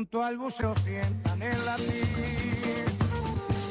junto al buceo sientan el latir.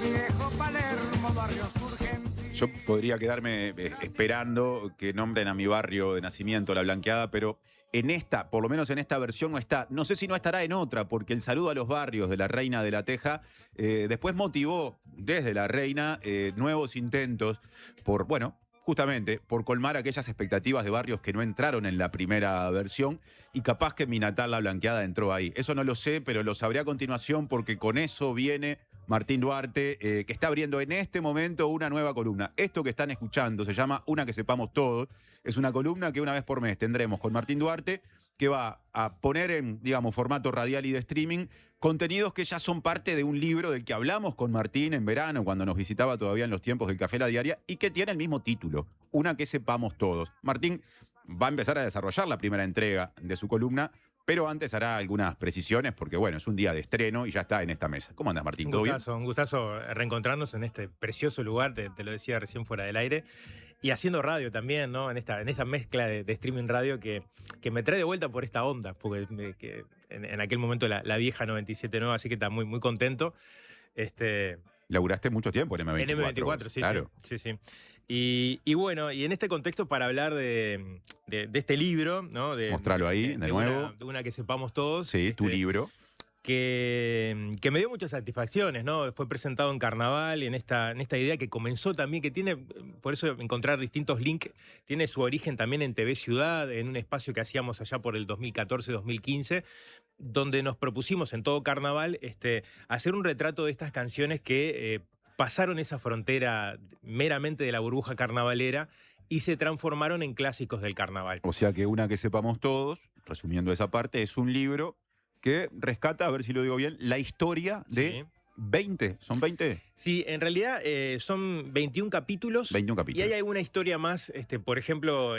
Viejo Palermo, barrio Surgente. Yo podría quedarme esperando que nombren a mi barrio de nacimiento, La Blanqueada, pero en esta, por lo menos en esta versión no está. No sé si no estará en otra, porque el saludo a los barrios de la Reina de la Teja después motivó desde la Reina nuevos intentos por, bueno, justamente por colmar aquellas expectativas de barrios que no entraron en la primera versión y capaz que mi natal La Blanqueada entró ahí. Eso no lo sé, pero lo sabré a continuación porque con eso viene Martín Duarte, que está abriendo en este momento una nueva columna. Esto que están escuchando se llama Una que sepamos todos. Es una columna que una vez por mes tendremos con Martín Duarte, que va a poner en, digamos, formato radial y de streaming contenidos que ya son parte de un libro del que hablamos con Martín en verano, cuando nos visitaba todavía en los tiempos del Café La Diaria, y que tiene el mismo título, Una que sepamos todos. Martín va a empezar a desarrollar la primera entrega de su columna, pero antes hará algunas precisiones porque, bueno, es un día de estreno y ya está en esta mesa. ¿Cómo andas, Martín? ¿Todo bien? Un gustazo reencontrarnos en este precioso lugar, te lo decía recién fuera del aire, y haciendo radio también, ¿no? En esta mezcla de streaming radio que me trae de vuelta por esta onda, porque en aquel momento la vieja 97.9, así que está muy, muy contento. Laburaste mucho tiempo en M24. En M24, sí, claro. sí. Y bueno, y en este contexto para hablar de este libro, ¿no? Mostrarlo ahí, de nuevo. De una que sepamos todos. Sí, tu libro. Que me dio muchas satisfacciones, ¿no? Fue presentado en Carnaval y en esta idea que comenzó también, que tiene, por eso encontrar distintos links, tiene su origen también en TV Ciudad, en un espacio que hacíamos allá por el 2014-2015, donde nos propusimos en todo Carnaval hacer un retrato de estas canciones que pasaron esa frontera meramente de la burbuja carnavalera y se transformaron en clásicos del carnaval. O sea que Una que sepamos todos, resumiendo esa parte, es un libro que rescata, a ver si lo digo bien, la historia de 20. ¿Son 20? Sí, en realidad son 21 capítulos. 21 capítulos. Y hay alguna historia más, por ejemplo,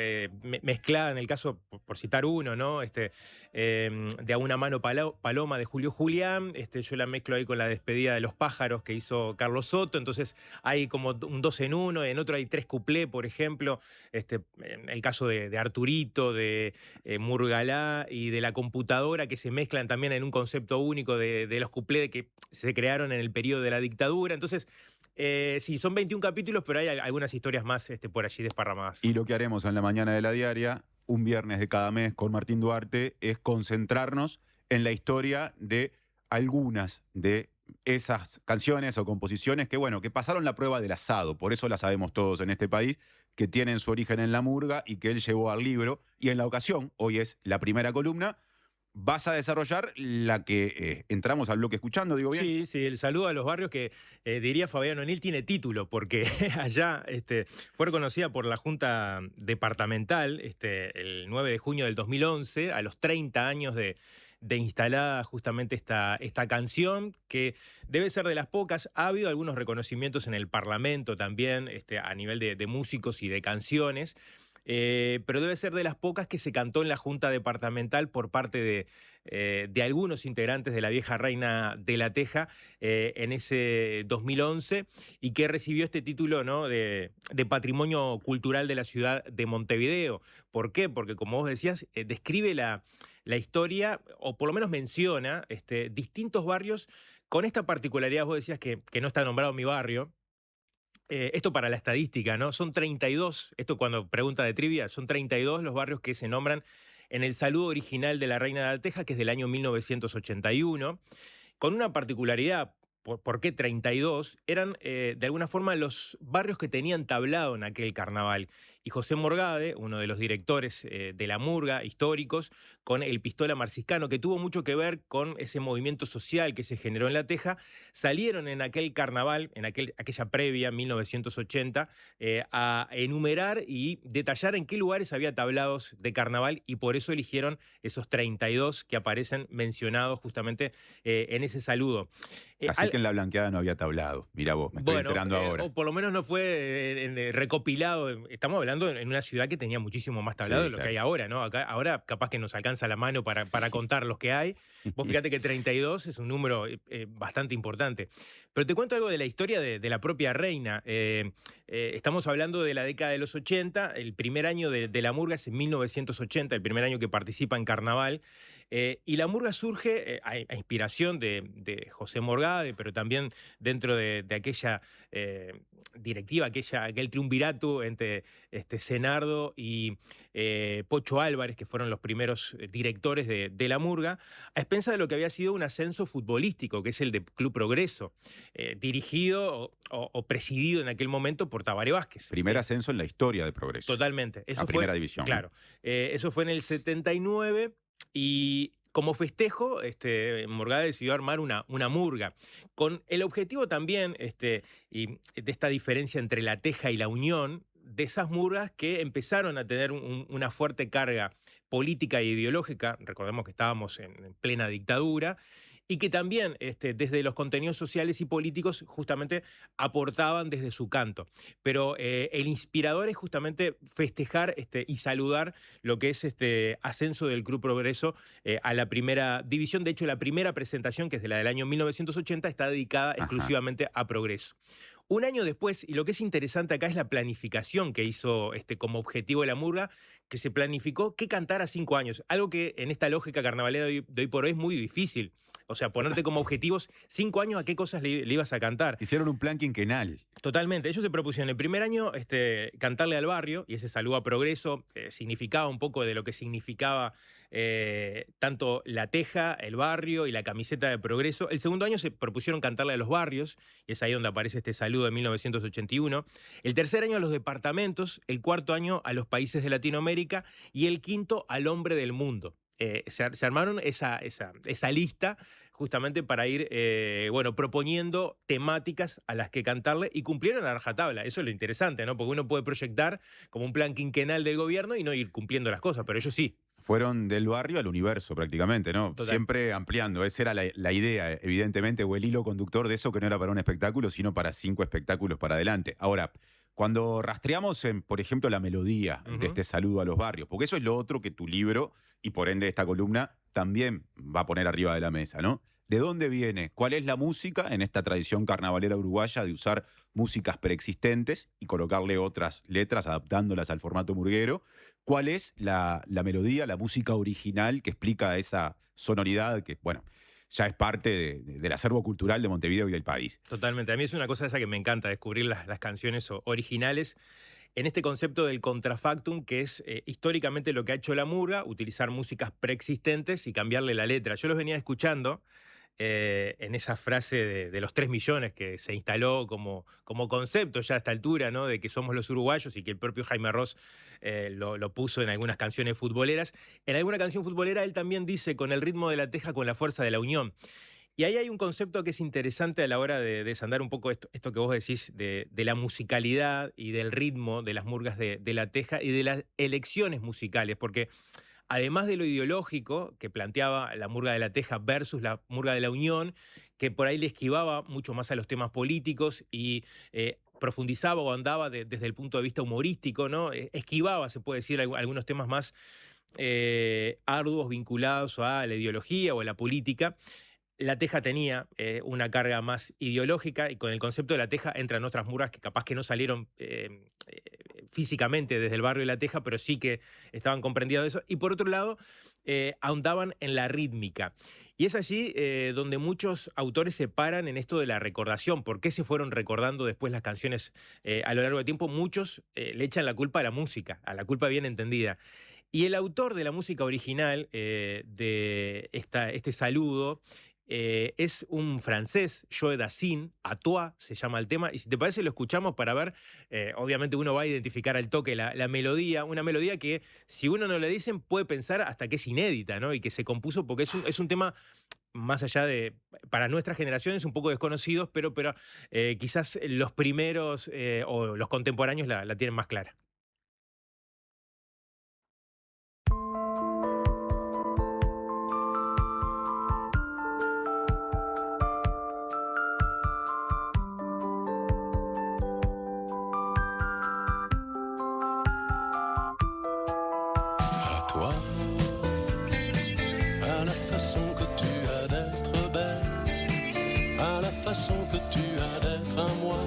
mezclada en el caso, por citar uno, ¿no? De A una mano paloma de Julio Julián. Yo la mezclo ahí con la despedida de los pájaros que hizo Carlos Soto. Entonces hay como un 2 en 1. En otro hay 3 cuplés, por ejemplo. En el caso de Arturito, de Murgalá y de La Computadora, que se mezclan también en un concepto único de los cuplés que se crearon en el periodo de la dictadura. Entonces, sí, son 21 capítulos, pero hay algunas historias más por allí desparramadas. Y lo que haremos en la mañana de la diaria, un viernes de cada mes con Martín Duarte, es concentrarnos en la historia de algunas de esas canciones o composiciones que, bueno, que pasaron la prueba del asado, por eso las sabemos todos en este país, que tienen su origen en la murga y que él llevó al libro. Y en la ocasión, hoy es la primera columna, vas a desarrollar la que entramos al bloque escuchando, digo bien. Sí, el saludo a los barrios que diría Fabián O'Neill tiene título, porque allá fue reconocida por la Junta Departamental el 9 de junio del 2011, a los 30 años de instalada justamente esta canción, que debe ser de las pocas. Ha habido algunos reconocimientos en el Parlamento también, a nivel de músicos y de canciones. Pero debe ser de las pocas que se cantó en la Junta Departamental por parte de algunos integrantes de la vieja Reina de la Teja en ese 2011 y que recibió este título, ¿no? de Patrimonio Cultural de la Ciudad de Montevideo. ¿Por qué? Porque, como vos decías, describe la historia, o por lo menos menciona distintos barrios con esta particularidad. Vos decías que no está nombrado mi barrio. Esto para la estadística, ¿no? Son 32, esto cuando pregunta de trivia, son 32 los barrios que se nombran en el saludo original de la Reina de la Teja, que es del año 1981, con una particularidad. ¿Por qué 32? Eran, de alguna forma, los barrios que tenían tablado en aquel carnaval. Y José Morgade, uno de los directores de la murga, históricos, con el Pistola Marciscano, que tuvo mucho que ver con ese movimiento social que se generó en La Teja, salieron en aquel carnaval, en aquella previa, 1980, a enumerar y detallar en qué lugares había tablados de carnaval, y por eso eligieron esos 32 que aparecen mencionados justamente en ese saludo. Así que en La Blanqueada no había tablado. Mirá vos, me estoy enterando ahora. O por lo menos no fue recopilado. Estamos hablando en una ciudad que tenía muchísimo más tablado de lo que hay ahora, ¿no? Ahora capaz que nos alcanza la mano para contar los que hay. Vos fíjate que 32 es un número bastante importante. Pero te cuento algo de la historia de la propia Reina. Estamos hablando de la década de los 80. El primer año de la murga es en 1980, el primer año que participa en Carnaval. Y la murga surge a inspiración de José Morgade, pero también dentro de aquella directiva, aquel triunvirato entre Senardo y Pocho Álvarez, que fueron los primeros directores de la murga, a expensas de lo que había sido un ascenso futbolístico, que es el de Club Progreso, dirigido o presidido en aquel momento por Tabaré Vázquez. Primer ascenso en la historia de Progreso. Totalmente. A primera división. Claro. Eso fue en el 79 y como festejo, Morgade decidió armar una murga, con el objetivo también y de esta diferencia entre La Teja y La Unión, de esas murgas que empezaron a tener una fuerte carga política e ideológica. Recordemos que estábamos en plena dictadura, y que también desde los contenidos sociales y políticos justamente aportaban desde su canto. Pero el inspirador es justamente festejar y saludar lo que es ascenso del Club Progreso a la primera división. De hecho, la primera presentación, que es la del año 1980, está dedicada exclusivamente a Progreso. Un año después, y lo que es interesante acá es la planificación que hizo como objetivo de la murga, que se planificó que cantara 5 años, algo que en esta lógica carnavalera de hoy por hoy es muy difícil. O sea, ponerte como objetivos 5 años a qué cosas le ibas a cantar. Hicieron un plan quinquenal. Totalmente. Ellos se propusieron el primer año cantarle al barrio, y ese saludo a Progreso significaba un poco de lo que significaba tanto La Teja, el barrio y la camiseta de Progreso. El segundo año se propusieron cantarle a los barrios, y es ahí donde aparece este saludo de 1981. El tercer año a los departamentos, el cuarto año a los países de Latinoamérica y el quinto al hombre del mundo. Se armaron esa lista justamente para ir proponiendo temáticas a las que cantarle, y cumplieron a rajatabla. Eso es lo interesante, ¿no? Porque uno puede proyectar como un plan quinquenal del gobierno y no ir cumpliendo las cosas, pero ellos sí. Fueron del barrio al universo prácticamente, ¿no? Total. Siempre ampliando. Esa era la idea, evidentemente, o el hilo conductor de eso, que no era para un espectáculo, sino para 5 espectáculos para adelante. Ahora, cuando rastreamos, por ejemplo, la melodía de este saludo a los barrios, porque eso es lo otro que tu libro, y por ende esta columna, también va a poner arriba de la mesa, ¿no? ¿De dónde viene? ¿Cuál es la música en esta tradición carnavalera uruguaya de usar músicas preexistentes y colocarle otras letras, adaptándolas al formato murguero? ¿Cuál es la melodía, la música original que explica esa sonoridad que, bueno, ya es parte del acervo cultural de Montevideo y del país? Totalmente. A mí es una cosa esa que me encanta, descubrir las canciones originales en este concepto del contrafactum, que es históricamente lo que ha hecho la murga, utilizar músicas preexistentes y cambiarle la letra. Yo los venía escuchando en esa frase de los 3 millones que se instaló como concepto ya a esta altura, ¿no? De que somos los uruguayos, y que el propio Jaime Ross lo puso en algunas canciones futboleras. En alguna canción futbolera él también dice: con el ritmo de La Teja, con la fuerza de la unión. Y ahí hay un concepto que es interesante a la hora de desandar un poco esto que vos decís de la musicalidad y del ritmo de las murgas de La Teja y de las elecciones musicales, porque además de lo ideológico que planteaba la murga de La Teja versus la murga de La Unión, que por ahí le esquivaba mucho más a los temas políticos y profundizaba o andaba desde el punto de vista humorístico, ¿no? Esquivaba, se puede decir, algunos temas más arduos vinculados a la ideología o a la política. La Teja tenía una carga más ideológica, y con el concepto de La Teja entran otras murgas que capaz que no salieron físicamente desde el barrio de La Teja, pero sí que estaban comprendidas de eso. Y por otro lado, ahondaban en la rítmica. Y es allí donde muchos autores se paran en esto de la recordación. ¿Por qué se fueron recordando después las canciones a lo largo del tiempo? Muchos le echan la culpa a la música, a la culpa bien entendida. Y el autor de la música original de este saludo es un francés, Joe Dassin, A Toi se llama el tema, y si te parece lo escuchamos para ver, obviamente uno va a identificar al toque la melodía, una melodía que si uno no le dicen puede pensar hasta que es inédita, ¿no? Y que se compuso porque es un tema más allá de, para nuestras generaciones, un poco desconocidos, pero quizás los primeros o los contemporáneos la tienen más clara. Toi, à la façon que tu as d'être belle, à la façon que tu as d'être à moi,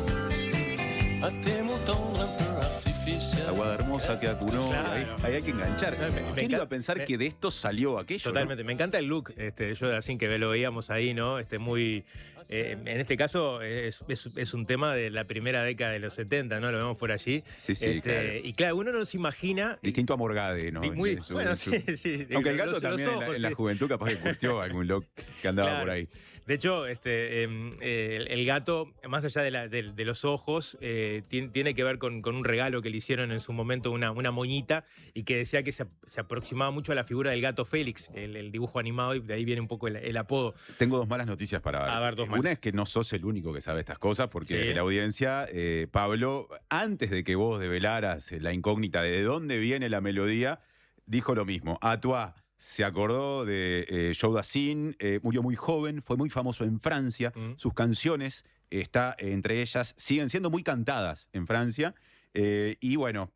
à tes mots tendres un peu artificiels. oficial. La Guadarmosa que acunó, Claro. ahí hay que enganchar. Me ¿Quién iba encanta- a pensar me- que de esto salió aquello? Totalmente, me encanta el look, yo así que lo veíamos ahí, ¿no? Muy, en este caso es un tema de la primera década de los 70, ¿no? Lo vemos por allí. Sí, claro. Y claro, uno no se imagina. Distinto a Morgade, ¿no? Muy, En su- bueno, en su- sí. Aunque el gato Los también ojos, en la sí. juventud capaz que curtió algún look que andaba Claro. por ahí. De hecho, el gato, más allá de los ojos, tiene que ver con un regalo que le hicieron en su momento una moñita y que decía que se aproximaba mucho a la figura del gato Félix, el dibujo animado, y de ahí viene un poco el apodo. Tengo dos malas noticias para dar. A ver, dos Una malas. es que no sos el único que sabe estas cosas, porque Sí. de la audiencia, Pablo, antes de que vos develaras la incógnita de dónde viene la melodía, dijo lo mismo. Atois se acordó de Joe Dassin, murió muy joven, fue muy famoso en Francia. Sus canciones, entre ellas, siguen siendo muy cantadas en Francia. Y bueno,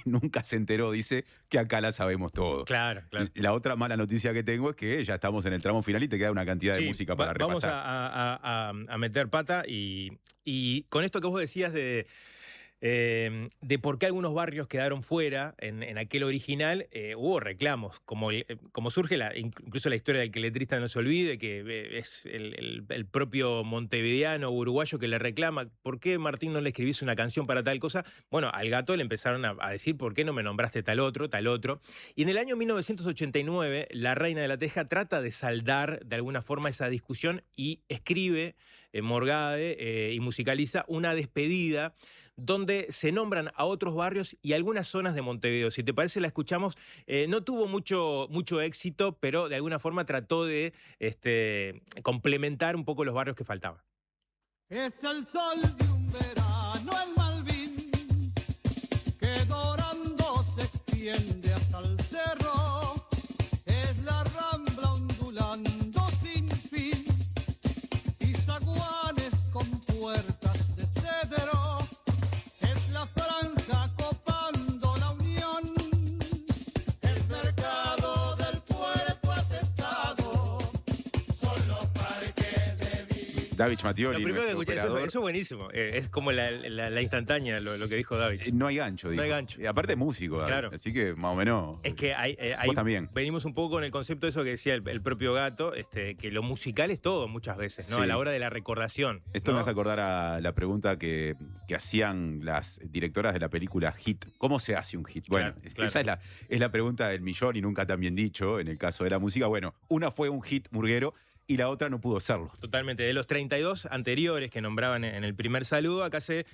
nunca se enteró, dice, que acá la sabemos todo. Claro. La otra mala noticia que tengo es que ya estamos en el tramo final y te queda una cantidad de Sí, música para vamos repasar. a meter pata y con esto que vos decías de por qué algunos barrios quedaron fuera en aquel original, hubo reclamos, como surge incluso la historia del que el letrista no se olvide, que es el propio montevideano uruguayo que le reclama, ¿por qué Martín no le escribís una canción para tal cosa? Bueno, al gato le empezaron a decir, ¿por qué no me nombraste tal otro? Y en el año 1989, la Reina de la Teja trata de saldar de alguna forma esa discusión y escribe Morgade y musicaliza una despedida donde se nombran a otros barrios y algunas zonas de Montevideo. Si te parece, la escuchamos. No tuvo mucho éxito, pero de alguna forma trató de complementar un poco los barrios que faltaban. Es el sol de un verano en Malvin que dorando se extiende hasta el cerro. Es la rambla ondulando sin fin y zaguanes con puertas de cedro. Es la franja copando la unión, el mercado del puerto atestado. Son los parques de vida. David Mattioli, Lo primero que nuestro escuché, operador. eso es buenísimo. Es como la instantánea, lo que dijo David. No hay gancho, dijo. No hay gancho. Y aparte es músico, David, Claro. así que más o menos. Es que ahí Vos también. venimos un poco con el concepto de eso que decía el propio gato, que lo musical es todo muchas veces, ¿no? Sí. A la hora de la recordación. Esto ¿no? me hace acordar a la pregunta que hacían las directoras de la película Hit. ¿Cómo se hace un hit? Bueno, Claro. esa es la pregunta del millón y nunca tan bien dicho en el caso de la música. Bueno, una fue un hit murguero y la otra no pudo serlo. Totalmente. De los 32 anteriores que nombraban en el primer saludo, acá se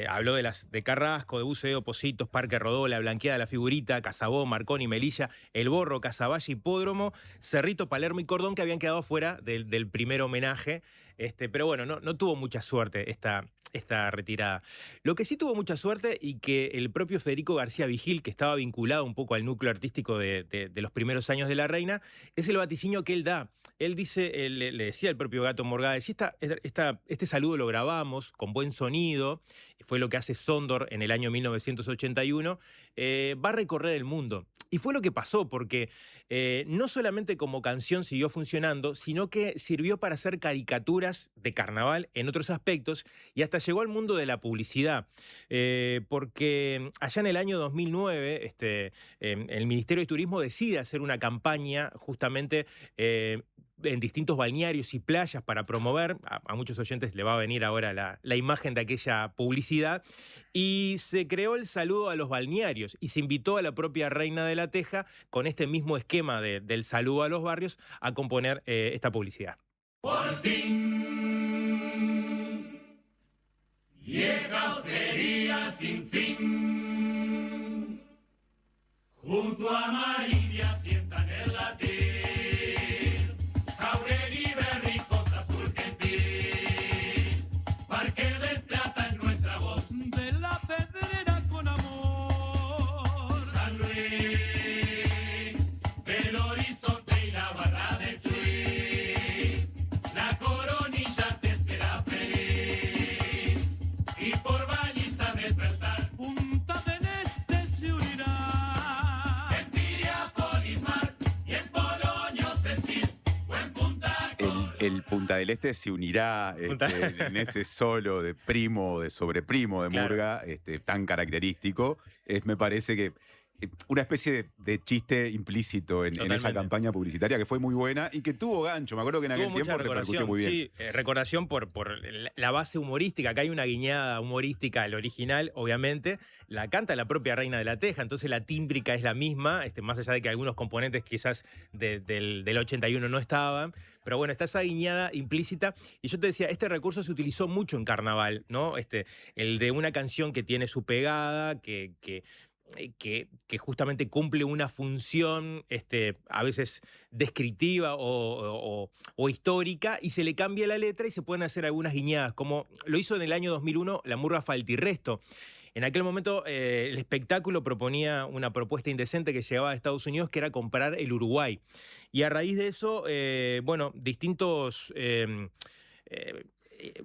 habló de Carrasco, de Buceo, Positos, Parque Rodó, La Blanqueada, La Figurita, Casabó, Marconi, Melilla, El Borro, Casaballe, Hipódromo, Cerrito, Palermo y Cordón, que habían quedado fuera del primer homenaje. Pero bueno, no tuvo mucha suerte esta retirada. Lo que sí tuvo mucha suerte y que el propio Federico García Vigil, que estaba vinculado un poco al núcleo artístico de los primeros años de La Reina, es el vaticinio que él da. Él dice, le decía al propio Gato Morgade, si este saludo lo grabamos con buen sonido, fue lo que hace Sondor en el año 1981, va a recorrer el mundo. Y fue lo que pasó, porque no solamente como canción siguió funcionando, sino que sirvió para hacer caricaturas de carnaval en otros aspectos y hasta llegó al mundo de la publicidad. Porque allá en el año 2009, el Ministerio de Turismo decide hacer una campaña justamente en distintos balnearios y playas para promover, a muchos oyentes le va a venir ahora la imagen de aquella publicidad, y se creó el saludo a los balnearios y se invitó a la propia Reina de la Teja con este mismo esquema del saludo a los barrios a componer esta publicidad. Por fin, vieja hostería sin fin, junto a Maridia sientan el latín. Jauregui, Berricos, Azul Gentil, Parque del Plata es nuestra voz. De la Pedrera con amor, San Luis, del Horizonte y la Barra de Chuy, la Coronilla te espera feliz, y por balizas despertar, Punta del Este se unirá, Empiria El Punta del Este se unirá en ese solo de primo, de sobreprimo de Claro. Murga, tan característico. Me parece que una especie de chiste implícito en esa Totalmente. campaña publicitaria que fue muy buena y que tuvo gancho. Me acuerdo que en Tuvo aquel mucha tiempo repercutió recordación, muy bien. sí, recordación por la base humorística. Acá hay una guiñada humorística al original, obviamente. La canta la propia Reina de la Teja, entonces la tímbrica es la misma, más allá de que algunos componentes quizás del 81 no estaban. Pero bueno, está esa guiñada implícita. Y yo te decía, este recurso se utilizó mucho en carnaval, ¿no? El de una canción que tiene su pegada, que justamente cumple una función a veces descriptiva o histórica, y se le cambia la letra y se pueden hacer algunas guiñadas, como lo hizo en el año 2001 la Murga Faltirresto. En aquel momento el espectáculo proponía una propuesta indecente que llegaba a Estados Unidos, que era comprar el Uruguay. Y a raíz de eso, distintos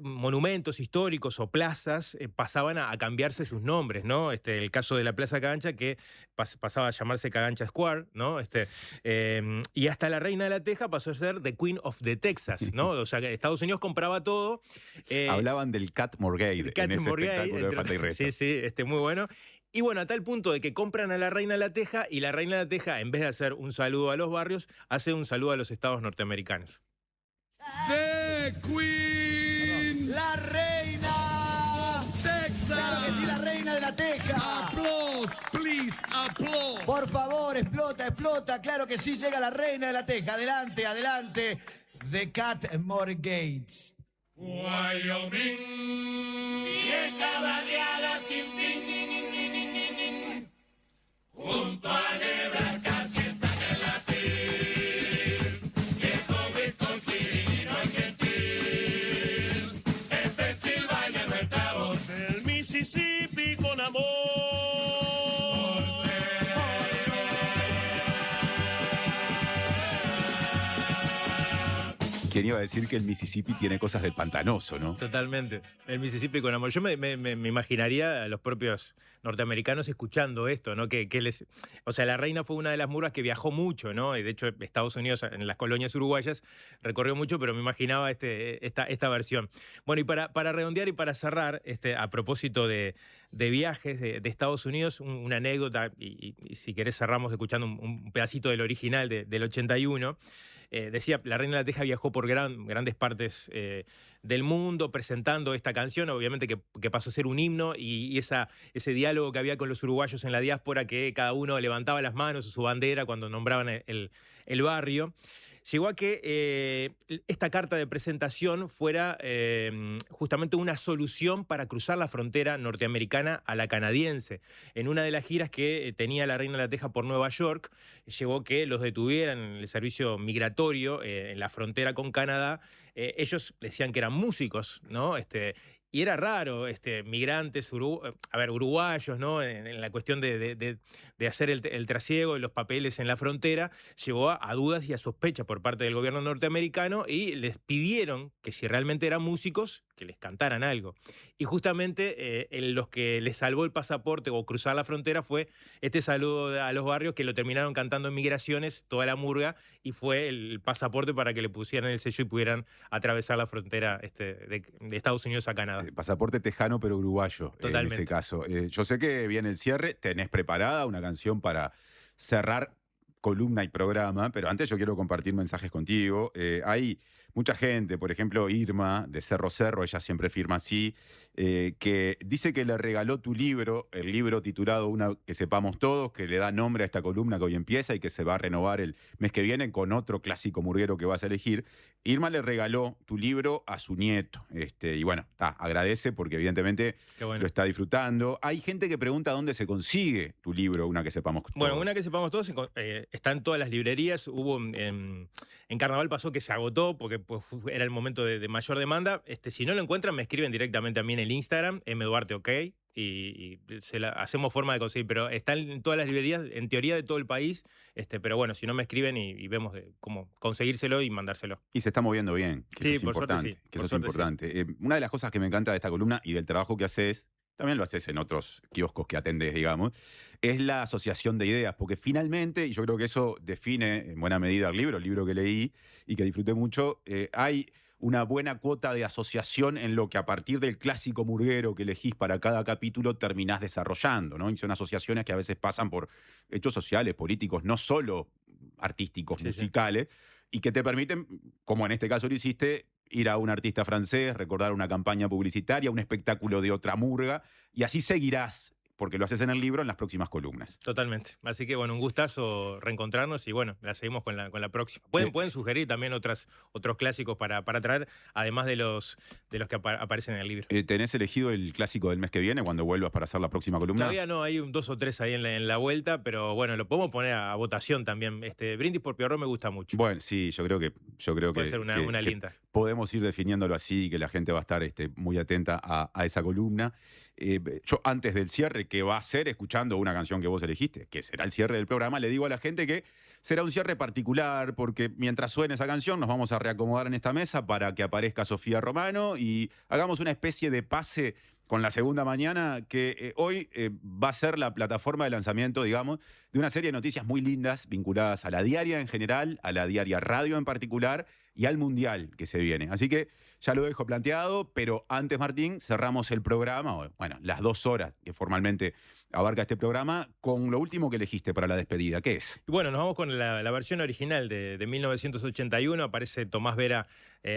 monumentos históricos o plazas pasaban a cambiarse sus nombres, ¿no? El caso de la Plaza Cagancha, que pasaba a llamarse Cagancha Square, ¿no? Y hasta la Reina de la Teja pasó a ser The Queen of the Texas, ¿no? O sea, que Estados Unidos compraba todo. Hablaban del Cat Morgade en ese espectáculo de Falta y Resto. Sí, sí, muy bueno. Y bueno, a tal punto de que compran a la Reina de la Teja, y la Reina de la Teja, en vez de hacer un saludo a los barrios, hace un saludo a los estados norteamericanos. The Queen. ¡La reina! Texas. ¡Claro que sí, la reina de la Teja! Applause, please, applause. Por favor, explota, explota. Claro que sí, llega la reina de la Teja. Adelante, adelante. The Cat Morgades. Wyoming. Vieja barriada sin fin. Junto a Nebraska sientan el latir. Viejo Wisconsin y gentil. En Pensilvania nuestra voz. El Mississippi con amor. ¿Quién iba a decir que el Mississippi tiene cosas del pantanoso, no? Totalmente. El Mississippi con amor. Yo me imaginaría a los propios norteamericanos escuchando esto, ¿no? O sea, la reina fue una de las murgas que viajó mucho, ¿no? Y de hecho, Estados Unidos, en las colonias uruguayas, recorrió mucho, pero me imaginaba esta versión. Bueno, y para redondear y para cerrar, a propósito de viajes de Estados Unidos, una anécdota, y si querés cerramos escuchando un pedacito del original del 81. Decía, la Reina de la Teja viajó por grandes partes del mundo presentando esta canción, obviamente que pasó a ser un himno, y ese diálogo que había con los uruguayos en la diáspora, que cada uno levantaba las manos o su bandera cuando nombraban el barrio. Llegó a que esta carta de presentación fuera justamente una solución para cruzar la frontera norteamericana a la canadiense. En una de las giras que tenía la Reina de la Teja por Nueva York, llegó que los detuvieran en el servicio migratorio en la frontera con Canadá. Ellos decían que eran músicos, ¿no? Y era raro, migrantes uruguayos, ¿no? En la cuestión de hacer el trasiego y los papeles en la frontera, llevó a dudas y a sospechas por parte del gobierno norteamericano, y les pidieron que, si realmente eran músicos, que les cantaran algo. Y justamente los que les salvó el pasaporte o cruzar la frontera fue este saludo a los barrios, que lo terminaron cantando en Migraciones, toda la murga, y fue el pasaporte para que le pusieran el sello y pudieran atravesar la frontera de Estados Unidos a Canadá. Pasaporte tejano pero uruguayo. Totalmente. En ese caso. Yo sé que viene el cierre, tenés preparada una canción para cerrar columna y programa, pero antes yo quiero compartir mensajes contigo. Hay mucha gente, por ejemplo Irma de Cerro Cerro, ella siempre firma así, que dice que le regaló tu libro, el libro titulado Una que sepamos todos, que le da nombre a esta columna que hoy empieza y que se va a renovar el mes que viene con otro clásico murguero que vas a elegir. Irma le regaló tu libro a su nieto, y bueno, agradece porque evidentemente Qué bueno. lo está disfrutando. Hay gente que pregunta dónde se consigue tu libro, Una que sepamos todos. Bueno, Una que sepamos todos, está en todas las librerías. En Carnaval pasó que se agotó porque pues, era el momento de mayor demanda. Si no lo encuentran, me escriben directamente a mí en el Instagram, mduarteok, y hacemos forma de conseguir. Pero está en todas las librerías, en teoría de todo el país. Pero bueno, si no, me escriben y vemos cómo conseguírselo y mandárselo. Y se está moviendo bien, que Sí, eso es por suerte importante. sí, Que por eso es suerte sí. importante. Una de las cosas que me encanta de esta columna y del trabajo que haces también lo haces en otros kioscos que atendés, digamos, es la asociación de ideas, porque finalmente, y yo creo que eso define en buena medida el libro que leí y que disfruté mucho, hay una buena cuota de asociación en lo que a partir del clásico murguero que elegís para cada capítulo terminás desarrollando, ¿no? Y son asociaciones que a veces pasan por hechos sociales, políticos, no solo artísticos, musicales, y que te permiten, como en este caso lo hiciste, ir a un artista francés, recordar una campaña publicitaria, un espectáculo de otra murga, y así seguirás, porque lo haces en el libro, en las próximas columnas. Totalmente. Así que bueno, un gustazo reencontrarnos y bueno, la seguimos con la próxima. Pueden sugerir también otros clásicos para traer, además de los que aparecen en el libro. ¿Tenés elegido el clásico del mes que viene cuando vuelvas para hacer la próxima columna? Todavía no, hay 2 o 3 ahí en la vuelta, pero bueno, lo podemos poner a votación también. Brindis por Pierrot me gusta mucho. Bueno, sí, yo creo que puede ser una linda. Podemos ir definiéndolo así y que la gente va a estar muy atenta a esa columna. Yo antes del cierre, que va a ser escuchando una canción que vos elegiste, que será el cierre del programa, le digo a la gente que será un cierre particular, porque mientras suene esa canción nos vamos a reacomodar en esta mesa para que aparezca Sofía Romano y hagamos una especie de pase con La Segunda Mañana, que hoy va a ser la plataforma de lanzamiento, digamos, de una serie de noticias muy lindas vinculadas a la diaria en general, a la diaria radio en particular y al Mundial que se viene. Así que ya lo dejo planteado, pero antes, Martín, cerramos el programa, bueno, las 2 horas que formalmente abarca este programa, con lo último que elegiste para la despedida. ¿Qué es? Bueno, nos vamos con la versión original de 1981. Aparece Tomás Vera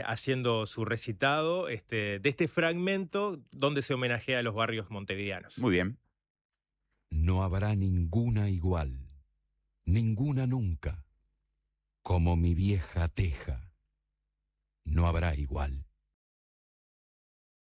haciendo su recitado de este fragmento donde se homenajea a los barrios montevideanos. Muy bien. No habrá ninguna igual, ninguna nunca, como mi vieja teja. No habrá igual.